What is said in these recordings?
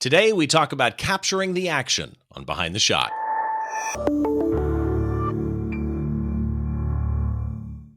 Today, we talk about capturing the action on Behind the Shot.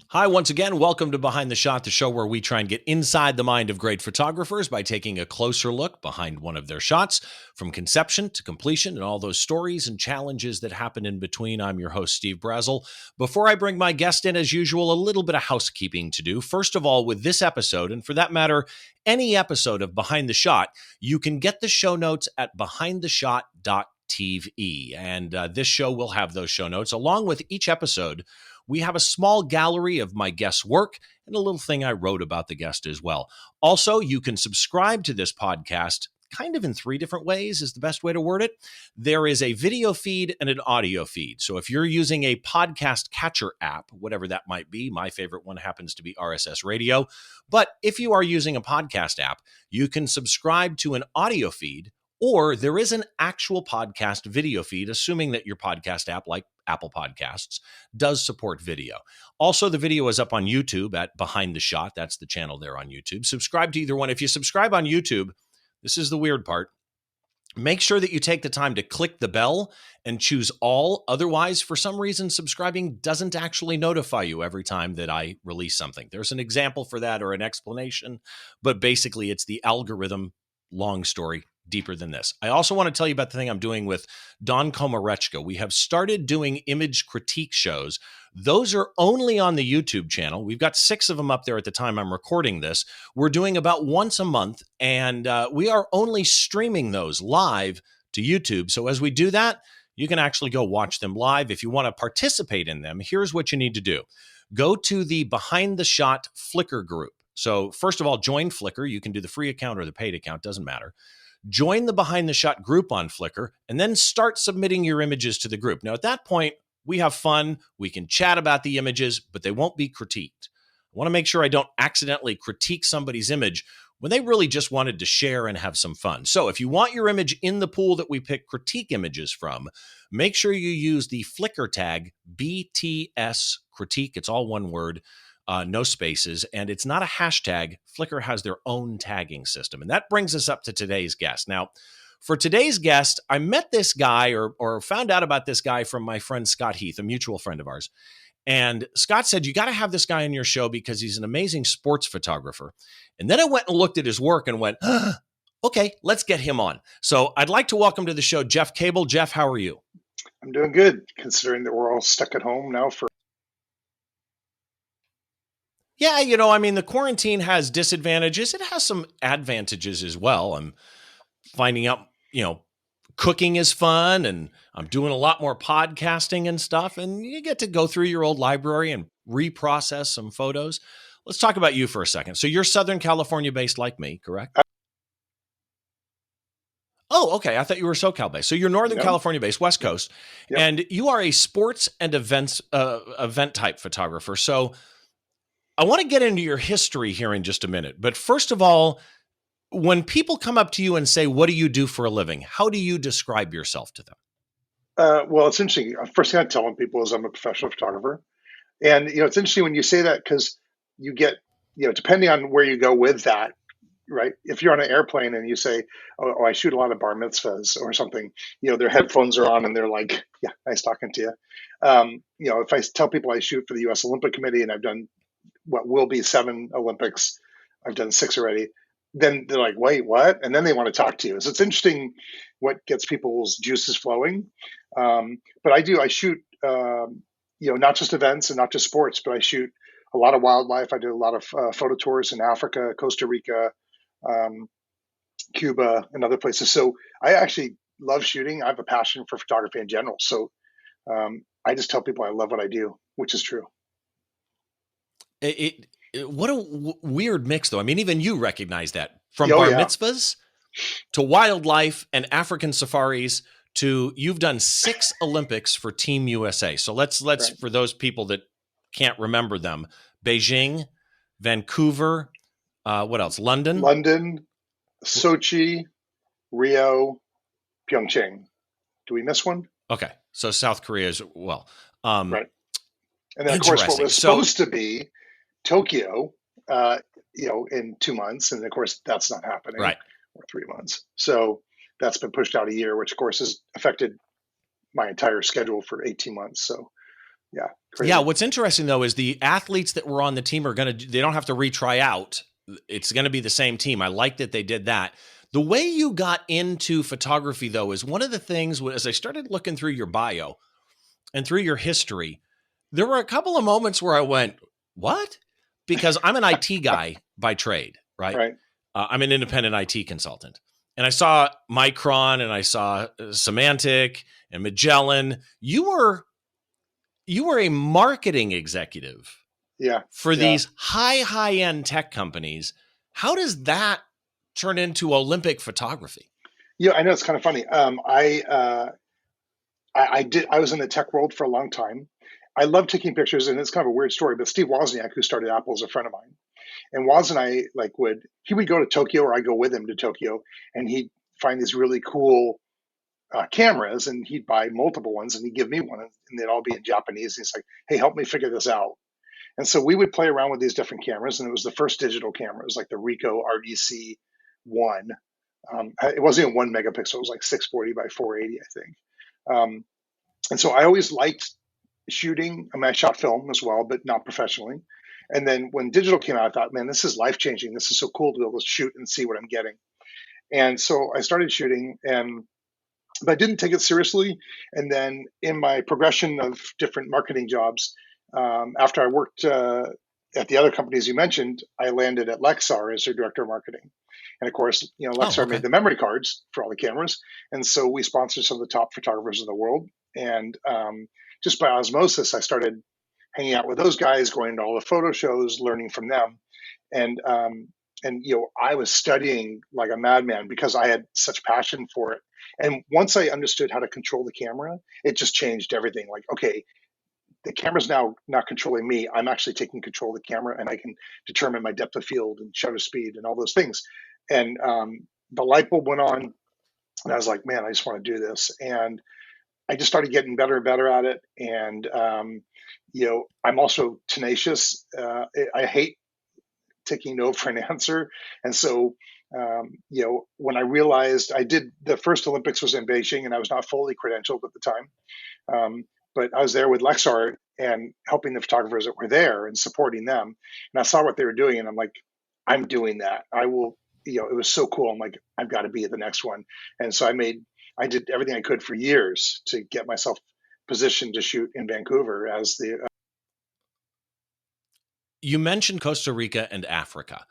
Hi, once again, welcome to Behind the Shot, the show where we try and get inside the mind of great photographers by taking a closer look behind one of their shots, from conception to completion, and all those stories and challenges that happen in between. I'm your host, Steve Brazill. Before I bring my guest in, as usual, a little bit of housekeeping to do. First of all, with this episode, and for that matter, any episode of Behind the Shot, you can get the show notes at behindtheshot.tv. And this show will have those show notes. Along with each episode, we have a small gallery of my guest's work and a little thing I wrote about the guest as well. Also, you can subscribe to this podcast kind of in three different ways is the best way to word it. There is a video feed and an audio feed. So if you're using a podcast catcher app, whatever that might be, my favorite one happens to be RSS Radio. But if you are using a podcast app, you can subscribe to an audio feed, or there is an actual podcast video feed, assuming that your podcast app, like Apple Podcasts, does support video. Also, the video is up on YouTube at Behind the Shot. That's the channel there on YouTube. Subscribe to either one. If you subscribe on YouTube, this is the weird part. Make sure that you take the time to click the bell and choose all. Otherwise, for some reason, subscribing doesn't actually notify you every time that I release something. There's an example for that or an explanation, but basically it's the algorithm. Long story, deeper than this. I also want to tell you about the thing I'm doing with Don Komarechka. We have started doing image critique shows. Those are only on the YouTube channel. We've got 6 of them up there at the time I'm recording this. We're doing about once a month, and we are only streaming those live to YouTube. So as we do that, you can actually go watch them live. If you want to participate in them, here's what you need to do. Go to the Behind the Shot Flickr group. So first of all, join Flickr. You can do the free account or the paid account, doesn't matter. Join the Behind the Shot group on Flickr, and then start submitting your images to the group. Now, at that point, we have fun. We can chat about the images, but they won't be critiqued. I want to make sure I don't accidentally critique somebody's image when they really just wanted to share and have some fun. So if you want your image in the pool that we pick critique images from, make sure you use the Flickr tag BTS critique. It's all one word. No spaces, and it's not a hashtag. Flickr has their own tagging system, and that brings us up to today's guest. Now, for today's guest, I met this guy or found out about this guy from my friend Scott Heath, a mutual friend of ours. And Scott said, you got to have this guy on your show because he's an amazing sports photographer. And then I went and looked at his work and went, okay, let's get him on. So I'd like to welcome to the show Jeff Cable. Jeff, how are you? I'm doing good, considering that we're all stuck at home now for. Yeah, the quarantine has disadvantages. It has some advantages as well. I'm finding out, cooking is fun, and I'm doing a lot more podcasting and stuff, and you get to go through your old library and reprocess some photos. Let's talk about you for a second. So you're Southern California based like me, correct? Oh, okay. I thought you were SoCal based. So you're Northern California based, West Coast, and you are a sports and event type photographer. So I want to get into your history here in just a minute. But first of all, when people come up to you and say, what do you do for a living? How do you describe yourself to them? Well, it's interesting. First thing I tell people is I'm a professional photographer. And, it's interesting when you say that because you get, depending on where you go with that, right? If you're on an airplane and you say, oh, I shoot a lot of bar mitzvahs or something, their headphones are on and they're like, yeah, nice talking to you. If I tell people I shoot for the U.S. Olympic Committee and I've done what will be 7 Olympics, I've done 6 already, then they're like, wait, what? And then they want to talk to you. So it's interesting what gets people's juices flowing. But I shoot, not just events and not just sports, but I shoot a lot of wildlife. I do a lot of photo tours in Africa, Costa Rica, Cuba, and other places. So I actually love shooting. I have a passion for photography in general. So I just tell people I love what I do, which is true. What a weird mix, though. I mean, even you recognize that from bar mitzvahs to wildlife and African safaris to you've done 6 Olympics for Team USA. So let's right. For those people that can't remember them, Beijing, Vancouver, what else? London, Sochi, Rio, Pyeongchang. Do we miss one? Okay, so South Korea as well. Right. And then, of course, what was supposed to be Tokyo, in 2 months, and of course that's not happening. Right. Or 3 months. So that's been pushed out a year, which of course has affected my entire schedule for 18 months. So yeah, Yeah, crazy. what's interesting though is the athletes that were on the team are going to, they don't have to retry out. It's going to be the same team. I like that they did that. The way you got into photography though is one of the things, as I started looking through your bio and through your history, there were a couple of moments where I went, what? Because I'm an IT guy by trade, right? Right. I'm an independent IT consultant. And I saw Micron and I saw Symantec and Magellan. You were a marketing executive Yeah. for Yeah. these high end tech companies. How does that turn into Olympic photography? Yeah. I know it's kind of funny. I was in the tech world for a long time. I love taking pictures, and it's kind of a weird story. But Steve Wozniak, who started Apple, is a friend of mine, and Woz and I he would go to Tokyo, or I go with him to Tokyo, and he'd find these really cool cameras, and he'd buy multiple ones, and he'd give me one, and they'd all be in Japanese. And he's like, "Hey, help me figure this out." And so we would play around with these different cameras, and it was the first digital camera. It was like the Ricoh RDC one. It wasn't even 1 megapixel; it was like 640 by 480, I think. Um, and so I always liked shooting. I mean, I shot film as well, but not professionally. And then when digital came out, I thought, man, this is life changing. This is so cool to be able to shoot and see what I'm getting. And so I started shooting, and but I didn't take it seriously. And then in my progression of different marketing jobs, after I worked at the other companies you mentioned, I landed at Lexar as their director of marketing. And of course, Oh, Lexar made okay. the memory cards for all the cameras, and so we sponsored some of the top photographers in the world. And just by osmosis, I started hanging out with those guys, going to all the photo shows, learning from them, and I was studying like a madman because I had such passion for it. And once I understood how to control the camera, it just changed everything. Like, okay, the camera's now not controlling me. I'm actually taking control of the camera, and I can determine my depth of field and shutter speed and all those things. And the light bulb went on, and I was like, man, I just want to do this. And I just started getting better and better at it. And I'm also tenacious. I hate taking no for an answer. And so, when I realized I did the first Olympics was in Beijing, and I was not fully credentialed at the time, but I was there with Lexar and helping the photographers that were there and supporting them. And I saw what they were doing, and I'm like, I'm doing that. I will. It was so cool. I'm like, I've got to be at the next one. And so I did everything I could for years to get myself positioned to shoot in Vancouver as the. You mentioned Costa Rica and Africa,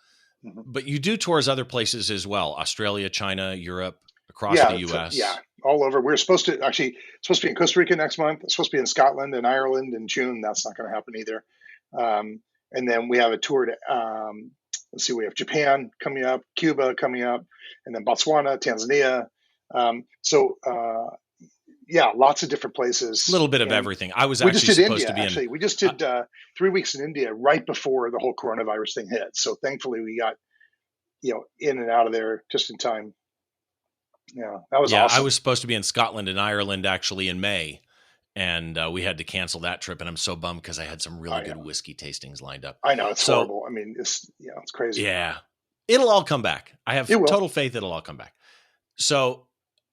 Mhm. but you do tours other places as well: Australia, China, Europe, across the Yeah, yeah, U.S. all over. We're supposed to be in Costa Rica next month. It's supposed to be in Scotland and Ireland in June. That's not going to happen either. And then we have a tour to let's see, we have Japan coming up, Cuba coming up, and then Botswana, Tanzania. Yeah, lots of different A places. little bit of And everything. I was we just actually did supposed India. to be in. Actually, we just Uh, did 3 weeks in India right before the whole coronavirus thing hit. So thankfully, we got in and out of there just in time. Yeah, that was yeah, I awesome. was supposed to be in Scotland and Ireland actually in May, and we had to cancel that trip. And I'm so bummed because I had some really Oh yeah. good whiskey tastings lined up. I know it's So horrible. I mean, it's crazy. yeah, it'll all come back. I It have will. total faith it'll all come back. So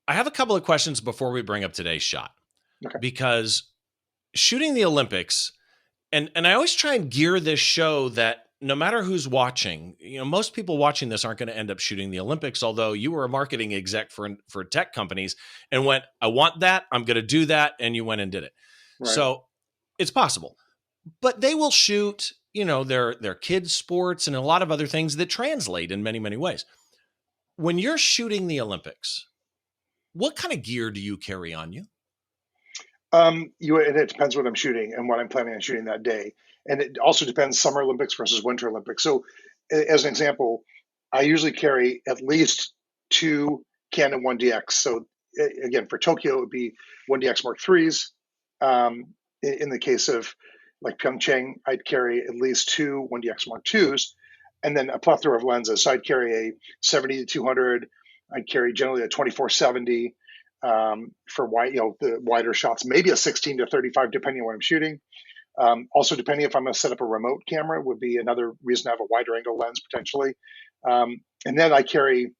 I have a couple of questions before we bring up today's shot, Okay. because shooting the Olympics, and I always try and gear this show that no matter who's watching, most people watching this aren't going to end up shooting the Olympics. Although you were a marketing exec for tech companies and went, I want that, I'm going to do that, and you went and did it. Right. So it's possible, but they will shoot, their kids' sports and a lot of other things that translate in many ways. When you're shooting the Olympics, what kind of gear do you carry on you? And it depends what I'm shooting and what I'm planning on shooting that day, and it also depends Summer Olympics versus Winter Olympics. So, as an example, I usually carry at least two Canon 1DX. So, again, for Tokyo, it would be 1DX Mark threes. In the case of like Pyeongchang, I'd carry at least two 1DX Mark twos, and then a plethora of lenses. So I'd carry a 70 to 200. I'd carry generally a 2470 for wide, the wider shots, maybe a 16 to 35, depending on what I'm shooting. Also, depending if I'm going to set up a remote camera, would be another reason to have a wider angle lens potentially. And then I carry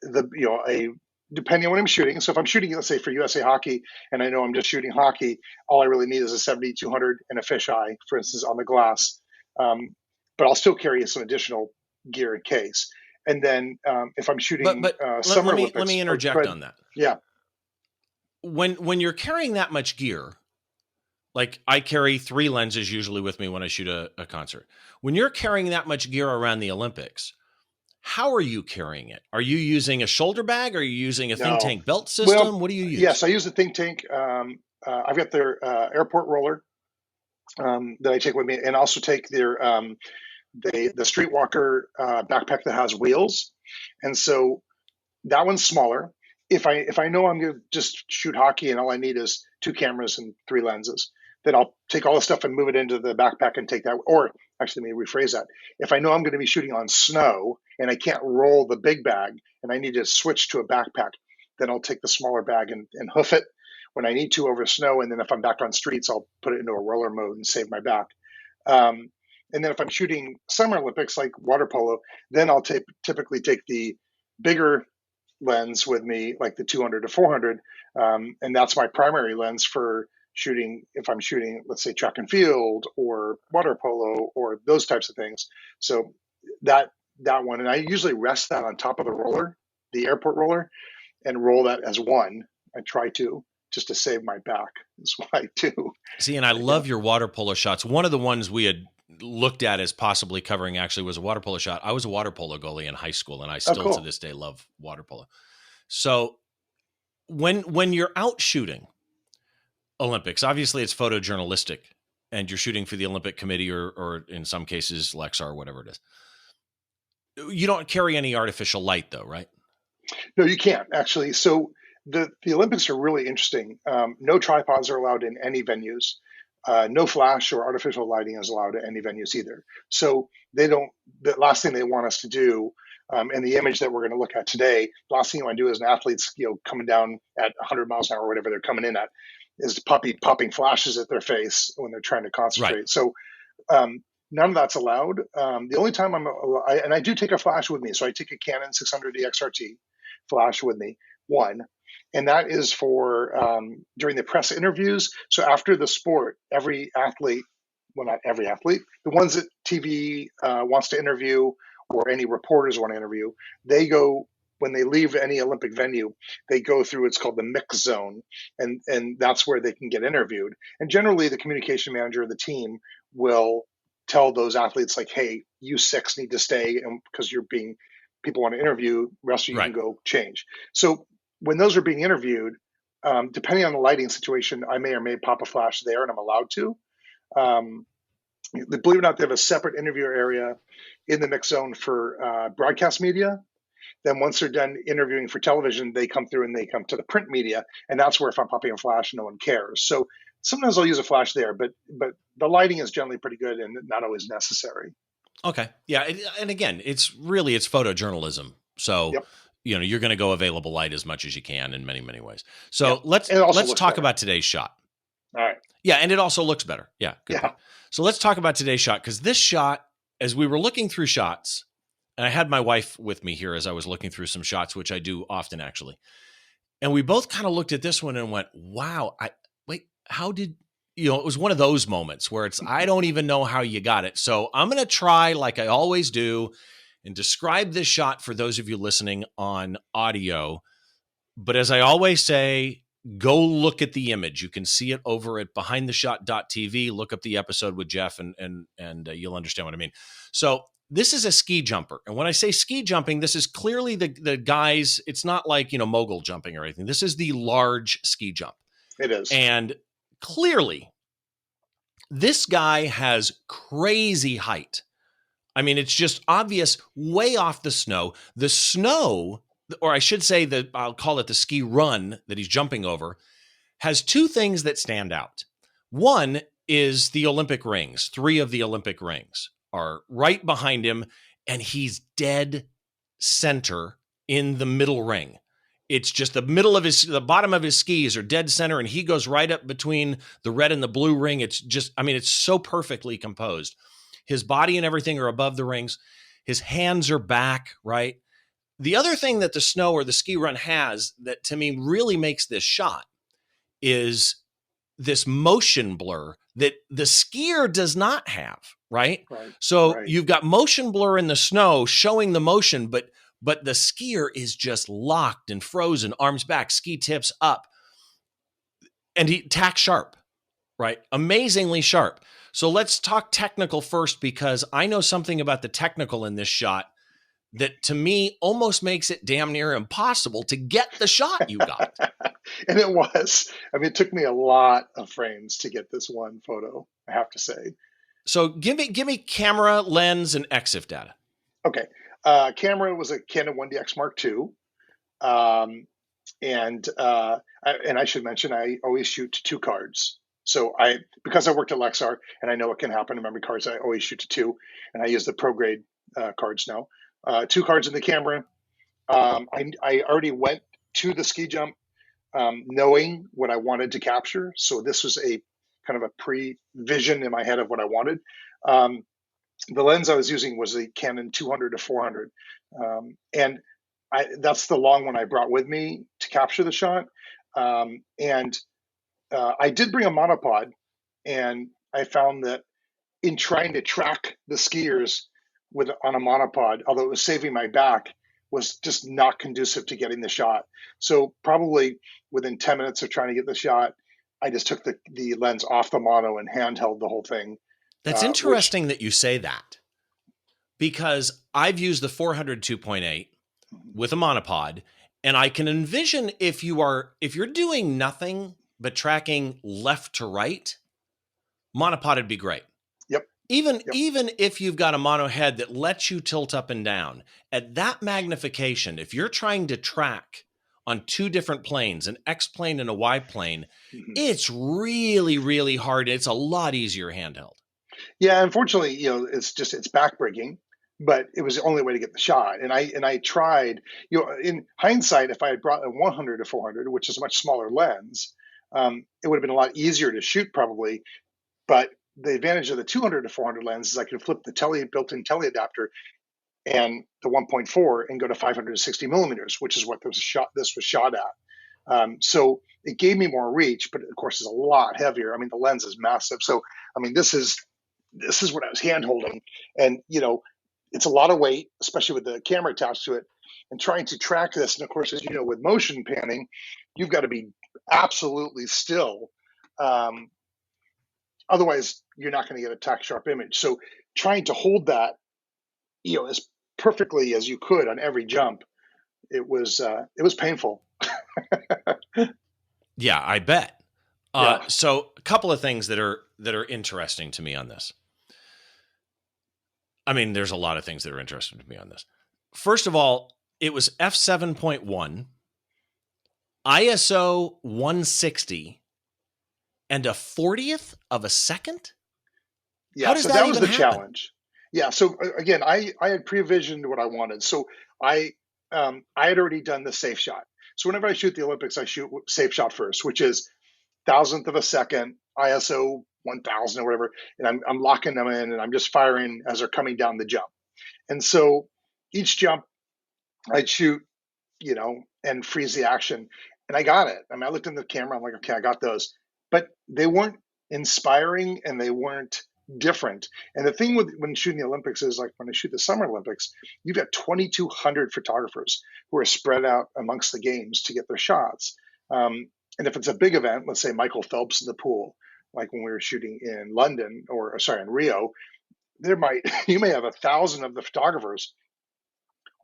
a depending on what I'm shooting. So if I'm shooting, let's say for USA Hockey, and I know I'm just shooting hockey, all I really need is a 70-200 and a fisheye, for instance, on the glass. Um, but I'll still carry some additional gear in case. And then if I'm shooting But Summer let me Olympics, or go interject ahead. on that. Yeah, When you're carrying that much gear, like I carry 3 lenses usually with me when I shoot a concert. When you're carrying that much gear around the Olympics, how are you carrying it? Are you using a shoulder bag? Are you using a think no. tank belt Well, system? What do you use? yes, I use the think tank. I've got their airport roller that I take with me, and also take their the Streetwalker backpack that has wheels, and so that one's smaller. If I know I'm going to just shoot hockey and all I need is 2 cameras and 3 lenses, then I'll take all the stuff and move it into the backpack and take that. Or actually, let me rephrase that. If I know I'm going to be shooting on snow and I can't roll the big bag and I need to switch to a backpack, then I'll take the smaller bag and hoof it when I need to over snow. And then if I'm back on streets, I'll put it into a roller mode and save my back. Um, and then if I'm shooting Summer Olympics like water polo, then I'll typically take the bigger lens with me, like the 200 to 400, and that's my primary lens for shooting. If I'm shooting, let's say, track and field or water polo or those types of things, so that that one, and I usually rest that on top of the roller, the airport roller, and roll that as one. I try to, just to save my back. That's what I do. See, and I Yeah. love your water polo shots. One of the ones we had looked at as possibly covering actually was a water polo shot. I was a water polo goalie in high school, and I Oh, still to cool. this day love water polo. So when you're out shooting Olympics, obviously it's photojournalistic, and you're shooting for the Olympic Committee or in some cases Lexar or whatever it is. You don't carry any artificial light though, right? No, you can't actually. So the Olympics are really interesting. No tripods are allowed in any venues. No flash or artificial lighting is allowed at any venues either. So they don't. The last thing they want us to do, and the image that we're going to look at today, the last thing you want to do is an athlete's coming down at 100 miles an hour or whatever they're coming in at, is popping flashes at their face when they're trying to Right. concentrate. So none of that's allowed. The only time and I do take a flash with me, so I take a Canon 600D XRT flash with me, one, and that is for during the press interviews. So after the sport, every athlete, well, not every athlete, the ones that TV wants to interview or any reporters want to interview, they go, when they leave any Olympic venue, they go through, it's called the mix zone, and that's where they can get interviewed. And generally, the communication manager of the team will tell those athletes, like, hey, you 6 need to stay, and because you're being, people want to interview, the rest of you can Right. go change. So when those are being interviewed, depending on the lighting situation, I may or may pop a flash there, and I'm allowed to. Um, Believe it or not, they have a separate interviewer area in the mix zone for broadcast media. Then once they're done interviewing for television, they come through and they come to the print media, and that's where if I'm popping a flash, no one cares. So sometimes I'll use a flash there, but the lighting is generally pretty good and not always necessary. Okay. Yeah. And again, it's photojournalism. So, Yep. you're going to go available light as much as you can in many, many ways. Yep. So let's And it also let's looks talk better. about today's shot. All right. Yeah, and it also looks better. Yeah, good Yeah. point. So let's talk about today's shot, because this shot, as we were looking through shots, and I had my wife with me here as I was looking through some shots, which I do often actually, and we both kind of looked at this one and went, "Wow, how did?" It was one of those moments where it's, I don't even know how you got it. So I'm going to try, like I always do, and describe this shot for those of you listening on audio. But as I always say, go look at the image. You can see it over at behindtheshot.tv. Look up the episode with Jeff and you'll understand what I mean. So this is a ski jumper. And when I say ski jumping, this is clearly the guys, it's not like, mogul jumping or anything. This is the large ski jump. It is. And clearly this guy has crazy height. I mean, it's just obvious, way off the snow. The snow, or I should say that I'll call it the ski run that he's jumping over, has 2 things that stand out. One is the Olympic rings. 3 of the Olympic rings are right behind him, and he's dead center in the middle ring. It's just the bottom of his skis are dead center, and he goes right up between the red and the blue ring. It's just, it's so perfectly composed. His body and everything are above the rings. His hands are back, right? The other thing that the snow or the ski run has that to me really makes this shot is this motion blur that the skier does not have, right? Right. So Right. you've got motion blur in the snow showing the motion, but the skier is just locked and frozen, arms back, ski tips up, and he tack sharp, right? Amazingly sharp. So let's talk technical first, because I know something about the technical in this shot that to me almost makes it damn near impossible to get the shot you got. And it was. I mean, it took me a lot of frames to get this one photo, I have to say. So give me camera, lens, and EXIF data. Okay. Camera was a Canon 1DX Mark II. And I should mention, I always shoot 2 cards. So because I worked at Lexar and I know what can happen in memory cards, I always shoot to 2, and I use the pro grade cards now. 2 cards in the camera. I already went to the ski jump knowing what I wanted to capture. So this was a kind of a pre-vision in my head of what I wanted. The lens I was using was the Canon 200 to 400, and that's the long one I brought with me to capture the shot. And I did bring a monopod, and I found that in trying to track the skiers on a monopod, although it was saving my back, was just not conducive to getting the shot. So probably within 10 minutes of trying to get the shot, I just took the lens off the mono and handheld the whole thing. That's interesting that you say that, because I've used the 400 2.8 with a monopod, and I can envision if you're doing nothing but tracking left to right, monopod would be great. Yep. Even if you've got a mono head that lets you tilt up and down, at that magnification, if you're trying to track on 2 different planes, an X plane and a Y plane, it's really, really hard. It's a lot easier handheld. Yeah, unfortunately, it's backbreaking, but it was the only way to get the shot. And I tried, in hindsight, if I had brought a 100 to 400, which is a much smaller lens, it would have been a lot easier to shoot probably. But the advantage of the 200 to 400 lens is I could flip the built-in tele adapter and the 1.4 and go to 560 millimeters, which is what this was shot at. So it gave me more reach, but of course it's a lot heavier. I mean, the lens is massive. So, I mean, this is what I was hand holding, and it's a lot of weight, especially with the camera attached to it, and trying to track this. And of course, as you know, with motion panning, you've got to be absolutely still. Otherwise, you're not going to get a tack sharp image. So trying to hold that, as perfectly as you could on every jump, it was painful. Yeah, I bet. Yeah. So a couple of things that are interesting to me on this. I mean, there's a lot of things that are interesting to me on this. First of all, it was f7.1, ISO 160, and a 40th of a second. Yeah, how does so that was even the happen? challenge. Yeah, so again, I had pre-visioned what I wanted. So I had already done the safe shot. So whenever I shoot the Olympics, I shoot safe shot first, which is thousandth of a second, ISO 1000 or whatever, and I'm locking them in, and I'm just firing as they're coming down the jump. And so each jump I'd shoot, and freeze the action, and I got it. I mean, I looked in the camera, I'm like, okay, I got those, but they weren't inspiring and they weren't different. And the thing with when shooting the Olympics is, like, when I shoot the Summer Olympics, you've got 2,200 photographers who are spread out amongst the games to get their shots. And if it's a big event, let's say Michael Phelps in the pool, like when we were shooting in London, or sorry, in Rio, you may have 1,000 of the photographers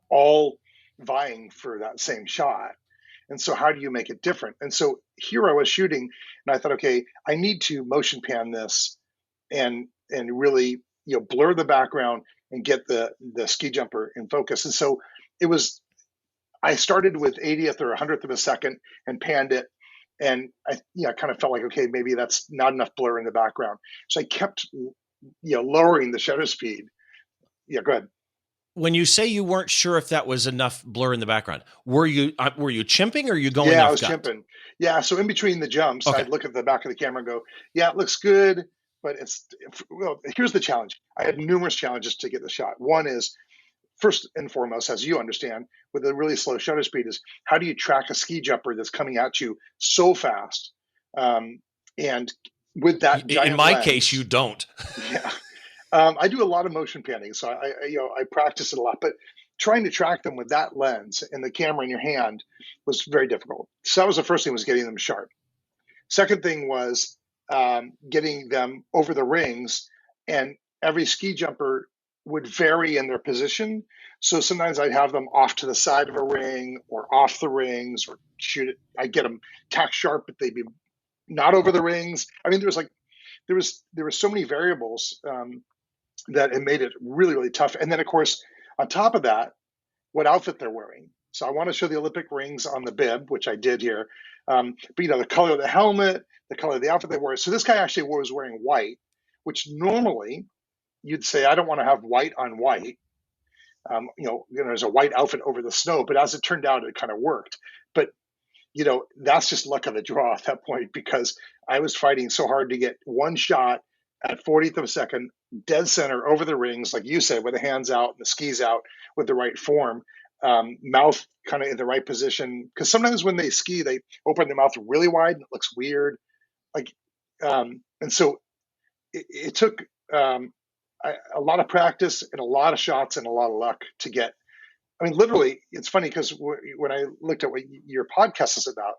all vying for that same shot. And so how do you make it different? And so here I was shooting, and I thought, okay, I need to motion pan this and really blur the background and get the ski jumper in focus. And so I started with 80th or 100th of a second and panned it, and I kind of felt like, okay, maybe that's not enough blur in the background. So I kept lowering the shutter speed. Yeah, go ahead. When you say you weren't sure if that was enough blur in the background, were you chimping, or are you going? Yeah, off I was gut? chimping. Yeah, so in between the jumps, Okay. I'd look at the back of the camera and go, yeah, it looks good, but here's the challenge. I had numerous challenges to get the shot. One is first and foremost, as you understand, with a really slow shutter speed, is how do you track a ski jumper that's coming at you so fast? And with that In giant my case, you lens, don't. yeah, I do a lot of motion panning, so I practice it a lot. But trying to track them with that lens and the camera in your hand was very difficult. So that was the first thing, was getting them sharp. Second thing was getting them over the rings, and every ski jumper would vary in their position. So sometimes I'd have them off to the side of a ring or off the rings, or shoot it. I'd get them tack sharp, but they'd be not over the rings. I mean, there was so many variables that it made it really, really tough. And then, of course, on top of that, what outfit they're wearing. So I want to show the Olympic rings on the bib, which I did here. But the color of the helmet, the color of the outfit they wore. So this guy actually was wearing white, which normally you'd say, I don't want to have white on white. There's a white outfit over the snow, but as it turned out, it kind of worked. But that's just luck of the draw at that point, because I was fighting so hard to get one shot at 40th of a second, dead center over the rings, like you said, with the hands out and the skis out, with the right form, mouth kind of in the right position. Because sometimes when they ski, they open their mouth really wide and it looks weird. Like, and so it took a lot of practice and a lot of shots and a lot of luck to get. I mean, literally, it's funny because when I looked at what your podcast is about,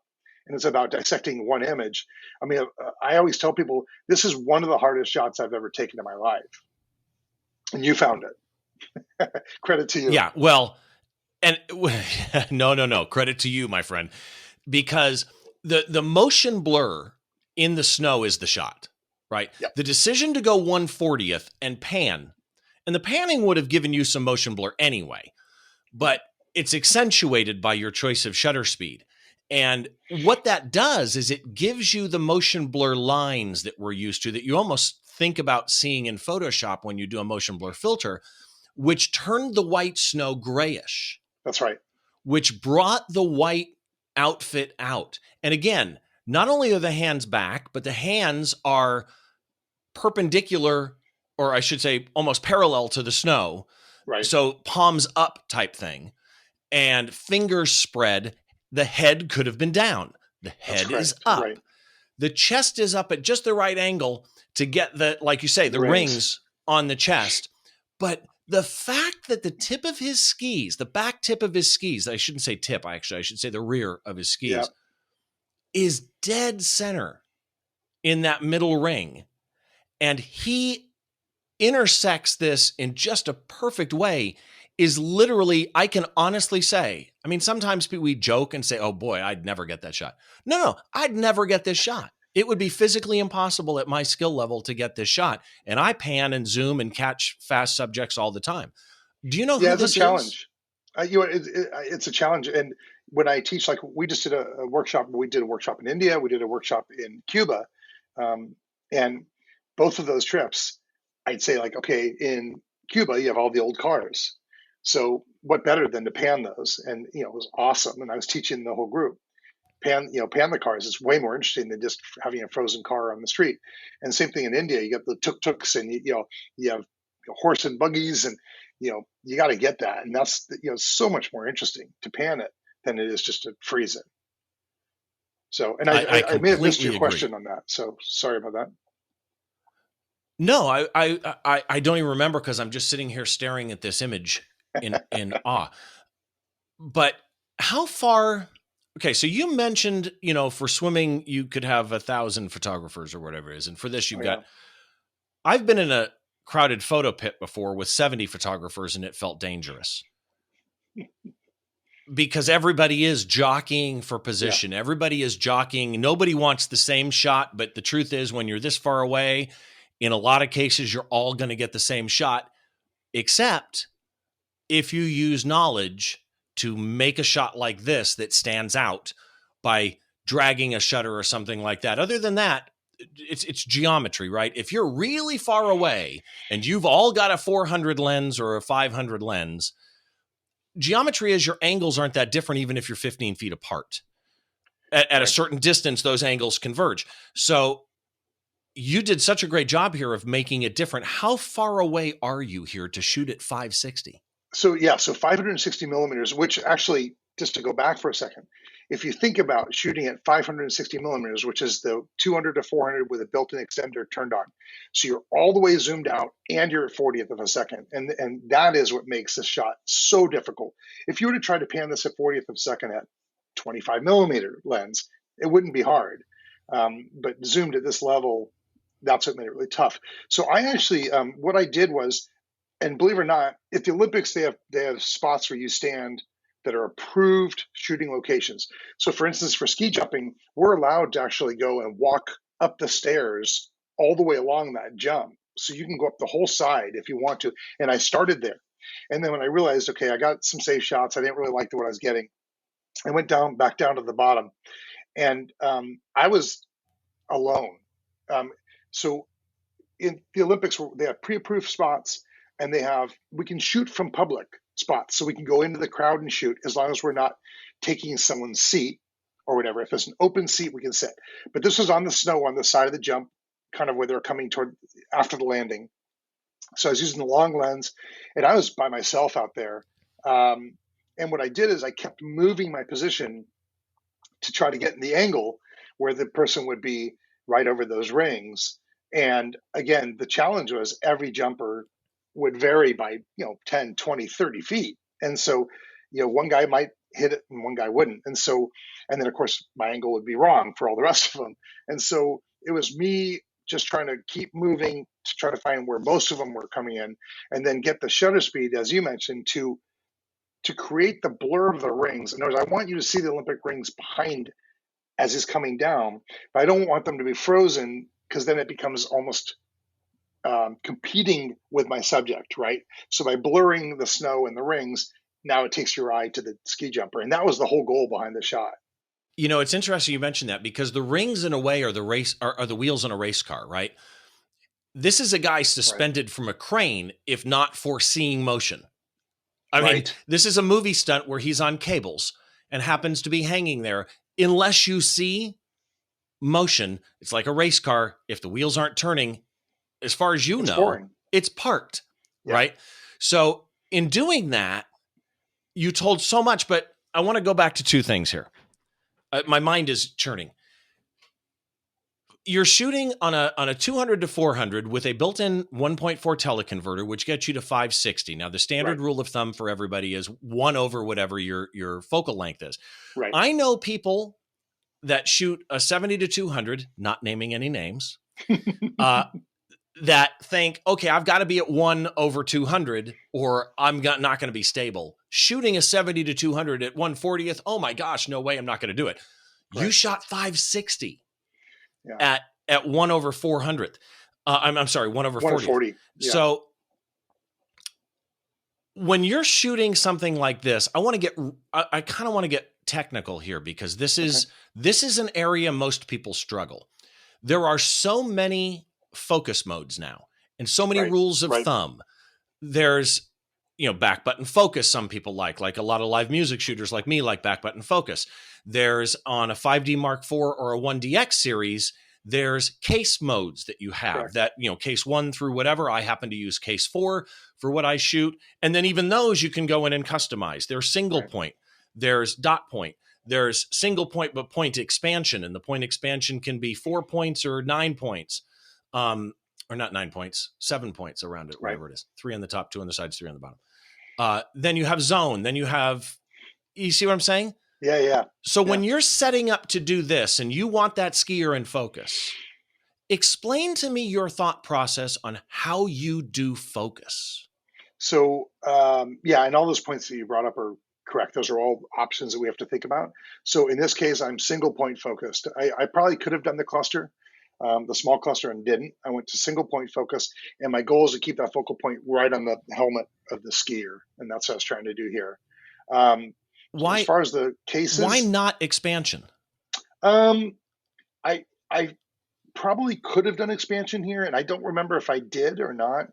and it's about dissecting one image, I mean, I always tell people this is one of the hardest shots I've ever taken in my life. And you found it. Credit to you. Yeah, well, and no. Credit to you, my friend, because the motion blur in the snow is the shot, right? Yep. The decision to go 1/40th and pan, and the panning would have given you some motion blur anyway, but it's accentuated by your choice of shutter speed. And what that does is it gives you the motion blur lines that we're used to, that you almost think about seeing in Photoshop when you do a motion blur filter, which turned the white snow grayish. That's right. Which brought the white outfit out. And again, not only are the hands back, but the hands are perpendicular, or I should say almost parallel to the snow. Right. So palms up type thing, and fingers spread. The head could have been down. The head is up. Right. The chest is up at just the right angle to get like you say, the rings on the chest. But the fact that the tip of his skis, the back tip of his skis, I shouldn't say tip, actually, I should say the rear of his skis, is dead center in that middle ring. And he intersects this in just a perfect way, is literally, I can honestly say, I mean, sometimes we joke and say, oh boy, I'd never get that shot. No, I'd never get this shot. It would be physically impossible at my skill level to get this shot. And I pan and zoom and catch fast subjects all the time. Do you know who this is? Yeah, it's a challenge. It's a challenge. And when I teach, like we just did a workshop, we did a workshop in India, we did a workshop in Cuba. And both of those trips, I'd say like, okay, in Cuba, you have all the old cars. So what better than to pan those? And, it was awesome. And I was teaching the whole group. Pan the cars. It's way more interesting than just having a frozen car on the street. And same thing in India. You got the tuk-tuks, and you have horse and buggies, and you got to get that. And that's so much more interesting to pan it than it is just to freeze it. So, and I may have missed your question on that. So sorry about that. No, I don't even remember, because I'm just sitting here staring at this image in awe. But how far? Okay, so you mentioned, for swimming, you could have 1,000 photographers or whatever it is. And for this, you've got, I've been in a crowded photo pit before with 70 photographers, and it felt dangerous. Because everybody is jockeying for position. Yeah. Everybody is jockeying. Nobody wants the same shot, but the truth is, when you're this far away, in a lot of cases, you're all going to get the same shot, except if you use knowledge to make a shot like this that stands out by dragging a shutter or something like that. Other than that, it's geometry, right? If you're really far away and you've all got a 400 lens or a 500 lens, geometry is your angles aren't that different, even if you're 15 feet apart. At a certain distance, those angles converge. So you did such a great job here of making it different. How far away are you here to shoot at 560? So 560 millimeters, which actually, just to go back for a second, if you think about shooting at 560 millimeters, which is the 200 to 400 with a built-in extender turned on, so you're all the way zoomed out and you're at 40th of a second, and that is what makes this shot so difficult. If you were to try to pan this at 40th of a second at 25 millimeter lens, it wouldn't be hard. But zoomed at this level, that's what made it really tough. So I actually, what I did was, and believe it or not, at the Olympics they have spots where you stand that are approved shooting locations. So, for instance, for ski jumping, we're allowed to actually go and walk up the stairs all the way along that jump. So you can go up the whole side if you want to. And I started there. And then when I realized, okay, I got some safe shots, I didn't really like what I was getting. I went back down to the bottom, and I was alone. So in the Olympics, they have pre-approved spots, and we can shoot from public spots, so we can go into the crowd and shoot as long as we're not taking someone's seat or whatever. If it's an open seat, we can sit. But this was on the snow on the side of the jump, kind of where they're coming toward after the landing. So I was using the long lens, and I was by myself out there. And what I did is I kept moving my position to try to get in the angle where the person would be right over those rings. And again, the challenge was every jumper would vary by, 10, 20, 30 feet. And so, one guy might hit it and one guy wouldn't. And then of course my angle would be wrong for all the rest of them. And so it was me just trying to keep moving to try to find where most of them were coming in, and then get the shutter speed, as you mentioned, to create the blur of the rings. In other words, I want you to see the Olympic rings behind as he's coming down, but I don't want them to be frozen, because then it becomes almost competing with my subject, right? So by blurring the snow and the rings, now it takes your eye to the ski jumper. And that was the whole goal behind the shot. It's interesting you mentioned that, because the rings in a way are the wheels in a race car, right? This is a guy suspended from a crane, if not foreseeing motion. I mean, this is a movie stunt where he's on cables and happens to be hanging there. Unless you see motion, it's like a race car. If the wheels aren't turning, as far as you know, boring. It's parked, right? So in doing that, you told so much, but I want to go back to two things here. My mind is churning. You're shooting on a 200 to 400 with a built-in 1.4 teleconverter, which gets you to 560. Now, the standard rule of thumb for everybody is 1 over whatever your focal length is. Right. I know people that shoot a 70 to 200, not naming any names, that think, okay, I've got to be at 1 over 200 or I'm not going to be stable. Shooting a 70 to 200 at 1/40th, oh my gosh, no way, I'm not going to do it. Right. You shot 560 at 1 over 400th. I'm sorry, 1 over 40. Yeah. So when you're shooting something like this, I kind of want to get technical here, because this is an area most people struggle. There are so many focus modes now and so many rules of thumb. There's, back button focus. Some people like a lot of live music shooters like me like back button focus. There's on a 5D Mark IV or a 1DX series, there's case modes that you have that, case 1 through whatever. I happen to use case 4 for what I shoot. And then even those you can go in and customize. There's single point, there's dot point, there's single point, but point expansion. And the point expansion can be 4 points or 9 points. Or not 9 points, 7 points around it, whatever it is. 3 on the top, 2 on the sides, 3 on the bottom. Then you have zone. Then you see what I'm saying? Yeah. So when you're setting up to do this and you want that skier in focus, explain to me your thought process on how you do focus. So, and all those points that you brought up are correct. Those are all options that we have to think about. So in this case, I'm single point focused. I probably could have done the cluster, the small cluster, and didn't. I went to single point focus, and my goal is to keep that focal point right on the helmet of the skier, and that's what I was trying to do here. Why, as far as the cases, why not expansion? I probably could have done expansion here, and I don't remember if I did or not.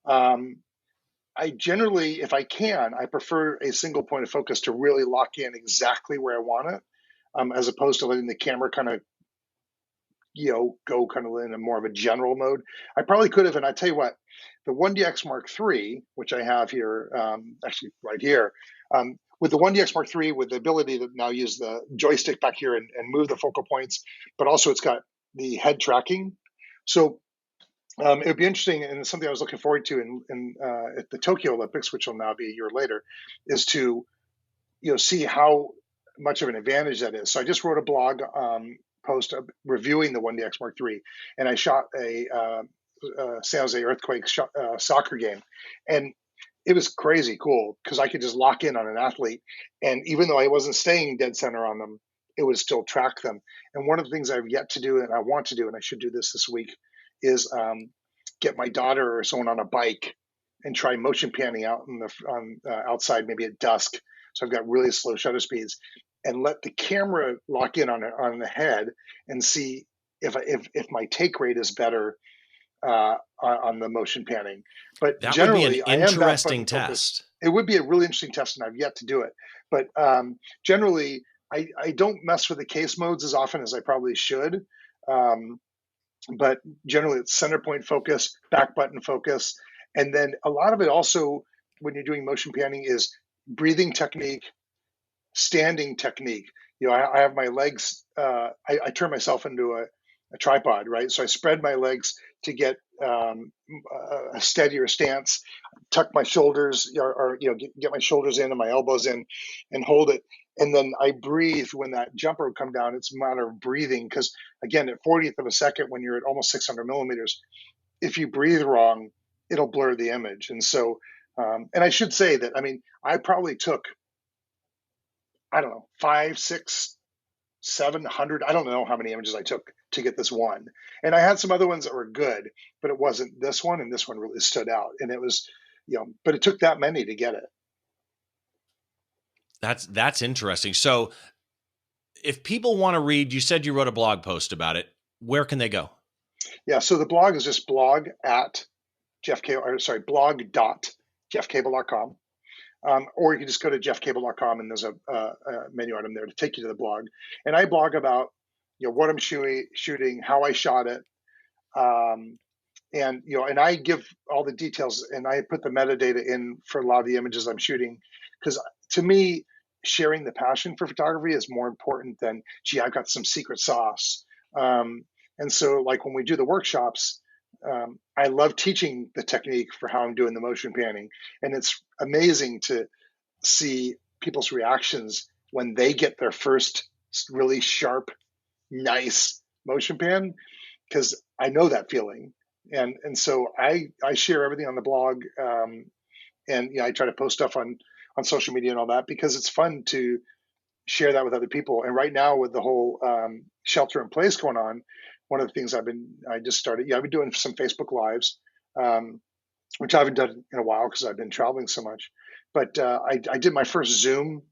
I generally, if I can, I prefer a single point of focus to really lock in exactly where I want it, as opposed to letting the camera kind of go kind of in a more of a general mode. I probably could have, and I tell you what, the 1DX Mark III, which I have here, actually right here, with the 1DX Mark III, with the ability to now use the joystick back here and move the focal points, but also it's got the head tracking. So it would be interesting, and it's something I was looking forward to at the Tokyo Olympics, which will now be a year later, is to see how much of an advantage that is. So I just wrote a blog post reviewing the 1DX Mark III, and I shot a San Jose Earthquake soccer game, and it was crazy cool because I could just lock in on an athlete, and even though I wasn't staying dead center on them, it would still track them. And one of the things I've yet to do, and I want to do, and I should do this week, is get my daughter or someone on a bike and try motion panning out outside, maybe at dusk. So I've got really slow shutter speeds, and let the camera lock in on the head and see if my take rate is better on the motion panning. But That would be an generally, I am back interesting button focused. test. It would be a really interesting test, and I've yet to do it. But generally, I don't mess with the case modes as often as I probably should. But generally, it's center point focus, back button focus, and then a lot of it also, when you're doing motion panning, is breathing technique, standing technique. I have my legs. I turn myself into a tripod, right? So I spread my legs to get a steadier stance, tuck my shoulders, or get my shoulders in and my elbows in, and hold it. And then I breathe when that jumper would come down. It's a matter of breathing because, again, at 40th of a second, when you're at almost 600 millimeters, if you breathe wrong, it'll blur the image. And so, and I should say that, I mean, I probably took, I don't know, 5, 6, 700. I don't know how many images I took to get this one. And I had some other ones that were good, but it wasn't this one. And this one really stood out. And it was, but it took that many to get it. That's interesting. So if people want to read, you said you wrote a blog post about it. Where can they go? Yeah. So the blog is just blog.jeffcable.com. Or you can just go to jeffcable.com and there's a menu item there to take you to the blog. And I blog about what I'm shooting, how I shot it, and I give all the details, and I put the metadata in for a lot of the images I'm shooting, because to me, sharing the passion for photography is more important than, gee, I've got some secret sauce. And so, like when we do the workshops, I love teaching the technique for how I'm doing the motion panning, and it's amazing to see people's reactions when they get their first really sharp, nice motion pan, because I know that feeling, and so I share everything on the blog, and I try to post stuff on social media and all that because it's fun to share that with other people. And right now, with the whole shelter in place going on, one of the things I just started, I've been doing some Facebook Lives, which I haven't done in a while because I've been traveling so much. But I did my first Zoom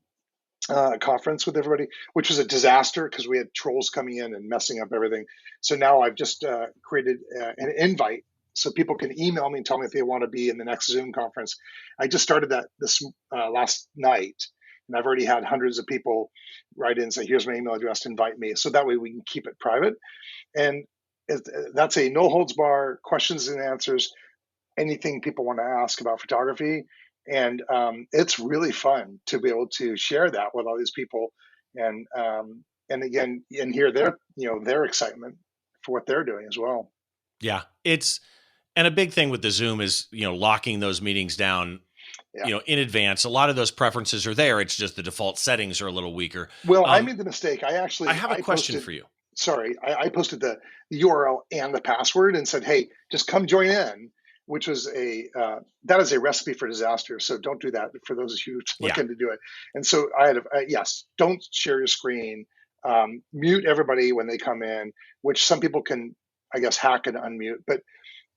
conference with everybody, which was a disaster because we had trolls coming in and messing up everything. So now I've just created an invite so people can email me and tell me if they want to be in the next Zoom conference. I just started that this last night, and I've already had hundreds of people write in and say, here's my email address to invite me. So that way we can keep it private. And that's a no holds bar, questions and answers, anything people want to ask about photography. And it's really fun to be able to share that with all these people, and again, and hear their excitement for what they're doing as well. Yeah, and a big thing with the Zoom is locking those meetings down. Yeah. In advance. A lot of those preferences are there. It's just the default settings are a little weaker. Well, I made the mistake. I have a question for you. Sorry, I posted the URL and the password and said, "Hey, just come join in," which was that is a recipe for disaster. So don't do that for those of you looking to do it. And so I had yes, don't share your screen. Mute everybody when they come in, which some people can, I guess, hack and unmute, but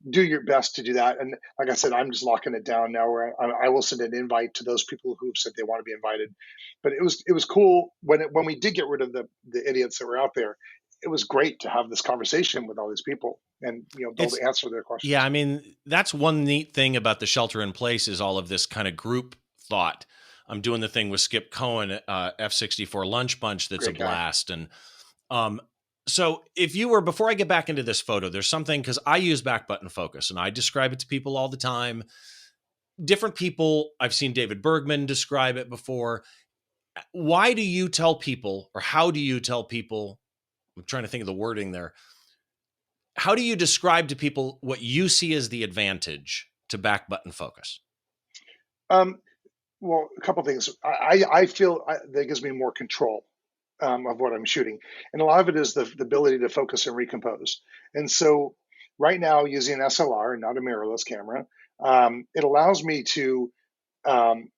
do your best to do that. And like I said, I'm just locking it down now where I will send an invite to those people who said they want to be invited. But it was cool when we did get rid of the idiots that were out there. It was great to have this conversation with all these people and be able to answer their questions. Yeah, I mean, that's one neat thing about the shelter in place is all of this kind of group thought. I'm doing the thing with Skip Cohen, F64 Lunch Bunch. That's great a blast. Guy. And So if you were, before I get back into this photo, there's something, because I use back button focus and I describe it to people all the time. Different people, I've seen David Bergman describe it before. Why do you tell people, or how do you tell people? I'm trying to think of the wording there. How do you describe to people what you see as the advantage to back button focus? Um, well, a couple things. I feel that gives me more control of what I'm shooting, and a lot of it is the ability to focus and recompose. And so, right now, using an SLR, not a mirrorless camera, it allows me to um,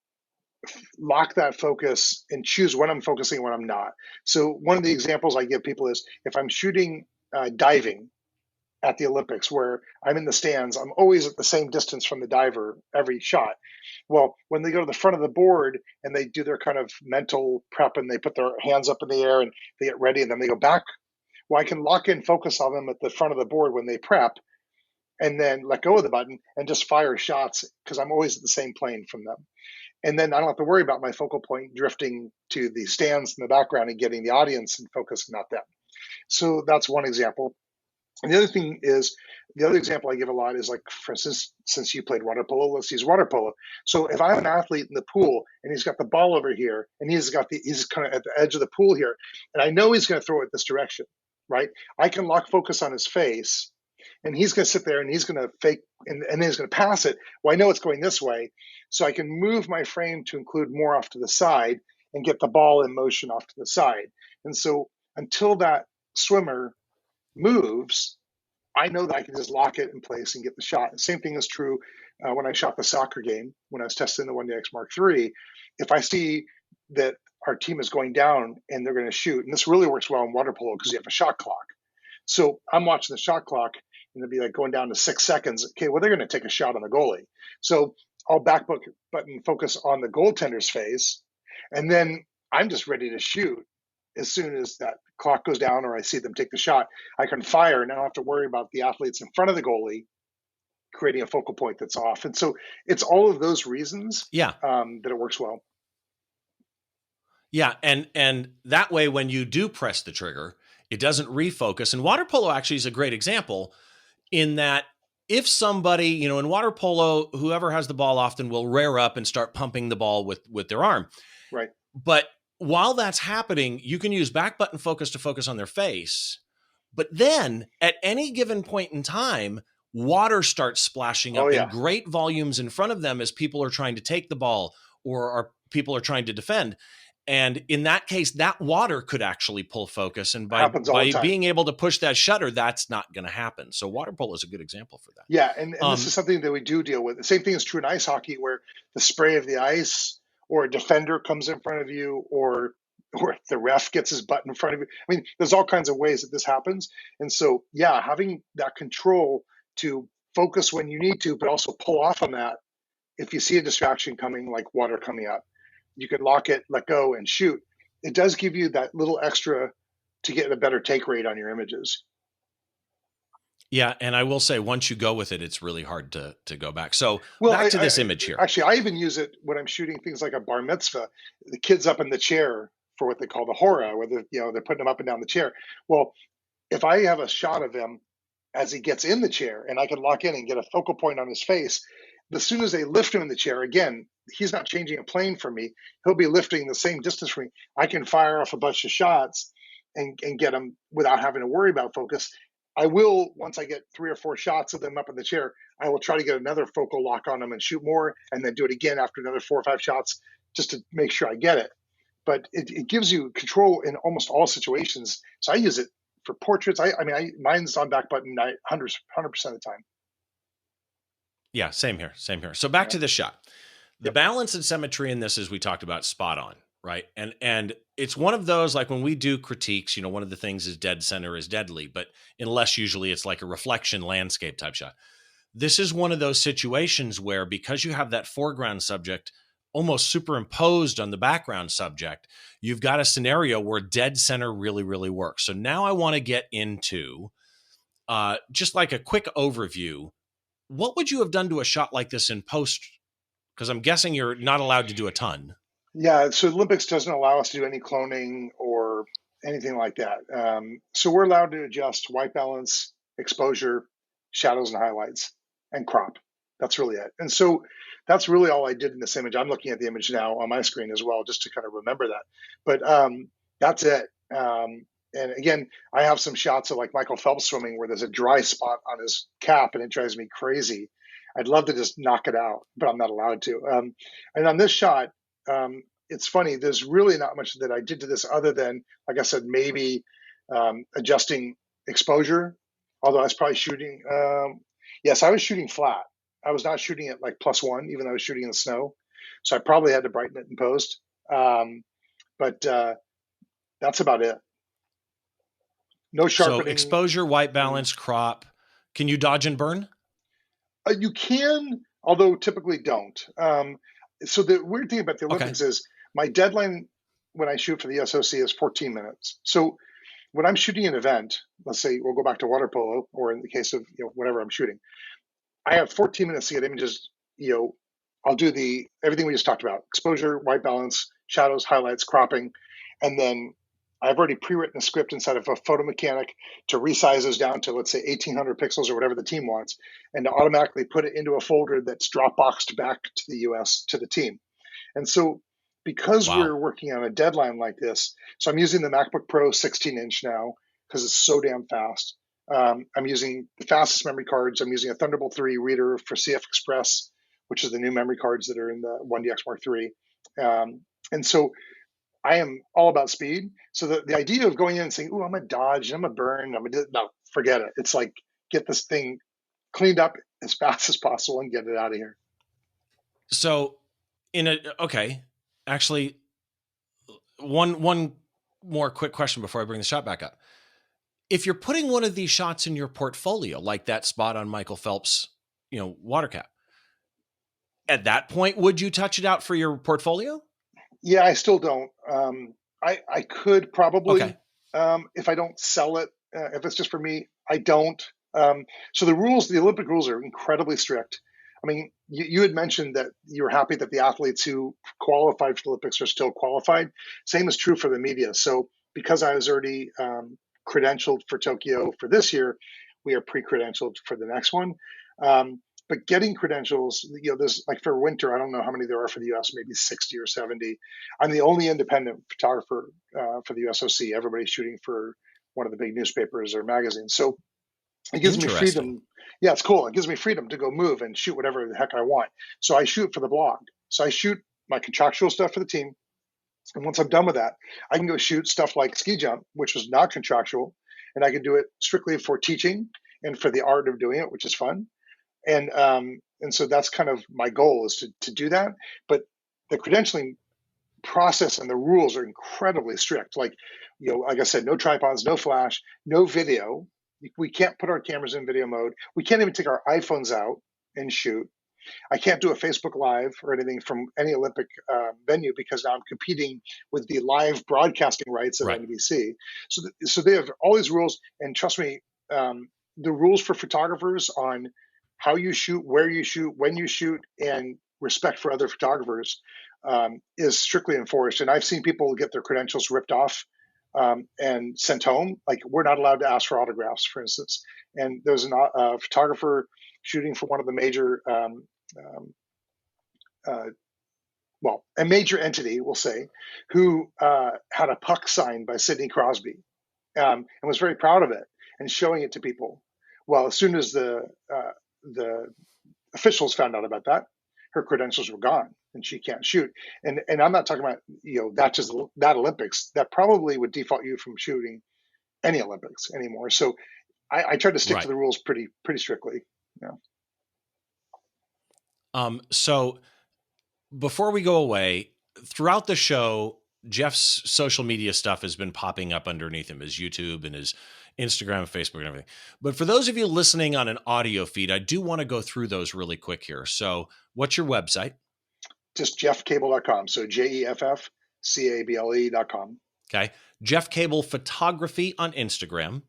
lock that focus and choose when I'm focusing and when I'm not. So, one of the examples I give people is if I'm shooting diving at the Olympics, where I'm in the stands, I'm always at the same distance from the diver every shot. Well, when they go to the front of the board and they do their kind of mental prep and they put their hands up in the air and they get ready and then they go back, well, I can lock in focus on them at the front of the board when they prep and then let go of the button and just fire shots because I'm always at the same plane from them. And then I don't have to worry about my focal point drifting to the stands in the background and getting the audience in focus, not them. So that's one example. And the other thing is, the other example I give a lot is like, for instance, since you played water polo, let's use water polo. So if I have an athlete in the pool and he's got the ball over here and he's kind of at the edge of the pool here, and I know he's going to throw it this direction, right? I can lock focus on his face and he's going to sit there and he's going to fake and then he's going to pass it. Well, I know it's going this way. So I can move my frame to include more off to the side and get the ball in motion off to the side. And so until that swimmer moves, I know that I can just lock it in place and get the shot. The same thing is true when I shot the soccer game, when I was testing the 1DX Mark III. If I see that our team is going down and they're going to shoot, and this really works well in water polo because you have a shot clock. So I'm watching the shot clock and it'll be like going down to 6 seconds. Okay, well, they're going to take a shot on the goalie. So I'll back button focus on the goaltender's face, and then I'm just ready to shoot as soon as that clock goes down or I see them take the shot. I can fire and I don't have to worry about the athletes in front of the goalie creating a focal point that's off. And so it's all of those reasons Yeah. that it works well. Yeah. And that way, when you do press the trigger, it doesn't refocus. And water polo actually is a great example in that if somebody, you know, in water polo, whoever has the ball often will rear up and start pumping the ball with their arm. Right. But while that's happening, you can use back button focus to focus on their face. But then at any given point in time, water starts splashing up in great volumes in front of them as people are trying to take the ball or people are trying to defend. And in that case, that water could actually pull focus. And by being able to push that shutter, that's not going to happen. So water polo is a good example for that. Yeah, and this is something that we do deal with. The same thing is true in ice hockey, where the spray of the ice or a defender comes in front of you or the ref gets his butt in front of you. I mean, there's all kinds of ways that this happens. And so, yeah, having that control to focus when you need to, but also pull off on that if you see a distraction coming, like water coming up. You can lock it, let go, and shoot. It does give you that little extra to get a better take rate on your images. Yeah, and I will say, once you go with it, it's really hard to go back. So back to this image here. Actually, I even use it when I'm shooting things like a bar mitzvah. The kid's up in the chair for what they call the hora, where they're putting him up and down the chair. Well, if I have a shot of him as he gets in the chair and I can lock in and get a focal point on his face, as soon as they lift him in the chair, again, he's not changing a plane for me. He'll be lifting the same distance for me. I can fire off a bunch of shots and get him without having to worry about focus. I will, once I get 3 or 4 shots of them up in the chair, I will try to get another focal lock on them and shoot more, and then do it again after another 4 or 5 shots just to make sure I get it. But it gives you control in almost all situations. So I use it for portraits. Mine's on back button 100% of the time. Yeah, same here. So back to this shot. The balance and symmetry in this, as we talked about, spot on, right? And it's one of those, like when we do critiques, one of the things is dead center is deadly, but unless usually it's like a reflection landscape type shot. This is one of those situations where, because you have that foreground subject almost superimposed on the background subject, you've got a scenario where dead center really, really works. So now I want to get into just like a quick overview. What would you have done to a shot like this in post? Because I'm guessing you're not allowed to do a ton. Yeah, so Olympics doesn't allow us to do any cloning or anything like that. So we're allowed to adjust white balance, exposure, shadows and highlights, and crop. That's really it. And so that's really all I did in this image. I'm looking at the image now on my screen as well, just to kind of remember that. But that's it. And again, I have some shots of like Michael Phelps swimming where there's a dry spot on his cap and it drives me crazy. I'd love to just knock it out, but I'm not allowed to. And on this shot, it's funny. There's really not much that I did to this other than, like I said, maybe adjusting exposure. Although I was probably shooting. Yes, I was shooting flat. I was not shooting at like +1, even though I was shooting in the snow. So I probably had to brighten it in post. But that's about it. No So sharpening. exposure, white balance, crop. Can you dodge and burn? You can, although typically don't. So the weird thing about the Okay. Olympics is my deadline when I shoot for the SOC is 14 minutes. So when I'm shooting an event, let's say we'll go back to water polo, or in the case of whatever I'm shooting, I have 14 minutes to get images. I'll do the everything we just talked about: exposure, white balance, shadows, highlights, cropping, and then I've already pre-written a script inside of a photo mechanic to resize those down to, let's say, 1800 pixels or whatever the team wants, and to automatically put it into a folder that's Dropboxed back to the US to the team. And so because we're Wow. working on a deadline like this, so I'm using the MacBook Pro 16-inch now because it's so damn fast. I'm using the fastest memory cards. I'm using a Thunderbolt 3 reader for CF Express, which is the new memory cards that are in the 1DX Mark III. And so I am all about speed. So the idea of going in and saying, "Oh, I'm gonna dodge, I'm gonna burn, I'm gonna," no, forget it. It's like get this thing cleaned up as fast as possible and get it out of here. So okay, actually, one more quick question before I bring the shot back up. If you're putting one of these shots in your portfolio, like that spot on Michael Phelps, water cap, at that point, would you touch it out for your portfolio? Yeah, I still don't. I could Okay. probably if I don't sell it. If it's just for me, I don't. So the Olympic rules are incredibly strict. I mean, you had mentioned that you were happy that the athletes who qualified for the Olympics are still qualified. Same is true for the media. So because I was already credentialed for Tokyo for this year, we are pre-credentialed for the next one. But getting credentials, there's like for winter, I don't know how many there are for the US, maybe 60 or 70. I'm the only independent photographer for the USOC. Everybody's shooting for one of the big newspapers or magazines. So it gives me Interesting. freedom. Yeah, it's cool. It gives me freedom to go move and shoot whatever the heck I want. So I shoot for the blog. So I shoot my contractual stuff for the team. And once I'm done with that, I can go shoot stuff like ski jump, which was not contractual. And I can do it strictly for teaching and for the art of doing it, which is fun. And so that's kind of my goal is to do that. But the credentialing process and the rules are incredibly strict. Like, like I said, no tripods, no flash, no video. We can't put our cameras in video mode. We can't even take our iPhones out and shoot. I can't do a Facebook Live or anything from any Olympic venue because now I'm competing with the live broadcasting rights of Right. NBC. So they have all these rules, and trust me, the rules for photographers on how you shoot, where you shoot, when you shoot, and respect for other photographers is strictly enforced. And I've seen people get their credentials ripped off and sent home. Like we're not allowed to ask for autographs, for instance. And there's a photographer shooting for one of the major um, uh, well, a major entity, we'll say, who had a puck signed by Sidney Crosby and was very proud of it and showing it to people. Well, as soon as the officials found out about that, her credentials were gone and she can't shoot. And I'm not talking about that just that Olympics. That probably would default you from shooting any Olympics anymore. So I try to stick to Right. the rules pretty strictly. Yeah. So before we go away, throughout the show, Jeff's social media stuff has been popping up underneath him, his YouTube and his Instagram, Facebook, and everything. But for those of you listening on an audio feed, I do want to go through those really quick here. So, what's your website? Just jeffcable.com. So JEFFCABLE.com. Okay. Jeff Cable Photography on Instagram,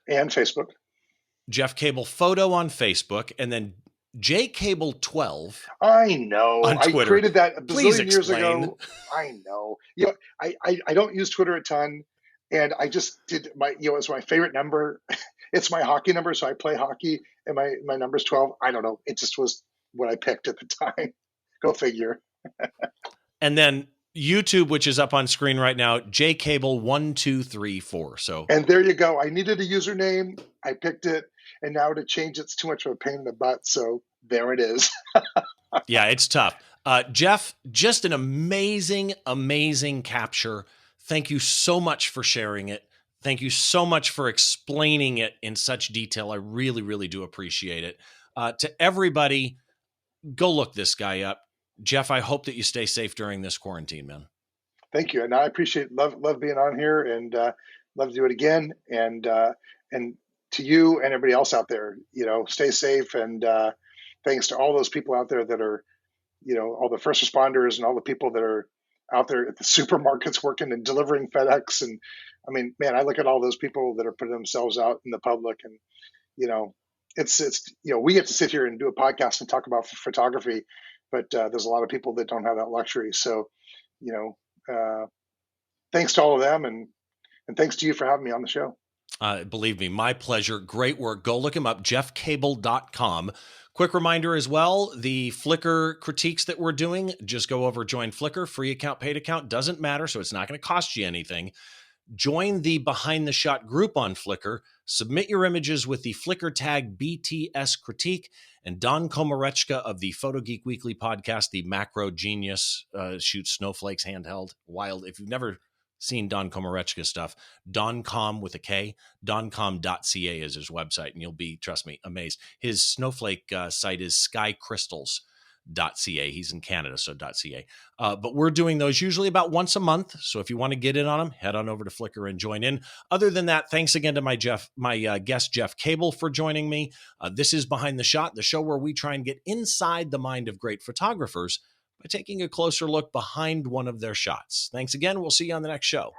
And Facebook. Jeff Cable Photo on Facebook, and then JCable12 I know. on I Twitter. created that a Please bazillion years explain. ago. I know. I don't use Twitter a ton. And I just did my, it's my favorite number. It's my hockey number. So I play hockey and my number's 12. I don't know. It just was what I picked at the time. Go figure. And then YouTube, which is up on screen right now, jcable1234. So, and there you go. I needed a username. I picked it. And now to change it's too much of a pain in the butt. So there it is. yeah, it's tough. Jeff, just an amazing, amazing capture. Thank you so much for sharing it. Thank you so much for explaining it in such detail. I really, really do appreciate it. To everybody, go look this guy up. Jeff, I hope that you stay safe during this quarantine, man. Thank you. And I appreciate love being on here, and love to do it again. And to you and everybody else out there, stay safe. And thanks to all those people out there that are, all the first responders and all the people that are out there at the supermarkets working and delivering FedEx. And I mean, man, I look at all those people that are putting themselves out in the public, and it's we get to sit here and do a podcast and talk about photography, but there's a lot of people that don't have that luxury. So, thanks to all of them, and thanks to you for having me on the show. Believe me, my pleasure. Great work. Go look him up, jeffcable.com. Quick reminder as well, the Flickr critiques that we're doing, just go over, join Flickr, free account, paid account, doesn't matter. So it's not going to cost you anything. Join the Behind the Shot group on Flickr. Submit your images with the Flickr tag BTS Critique. And Don Komarechka of the Photo Geek Weekly podcast, the macro genius, shoots snowflakes handheld. Wild. If you've never seen Don Komarechka stuff, Doncom with a K, doncom.ca is his website, and you'll be, trust me, amazed. His snowflake site is skycrystals.ca. He's in Canada, so .ca. But we're doing those usually about once a month. So if you want to get in on them, head on over to Flickr and join in. Other than that, thanks again to my guest, Jeff Cable, for joining me. This is Behind the Shot, the show where we try and get inside the mind of great photographers by taking a closer look behind one of their shots. Thanks again. We'll see you on the next show.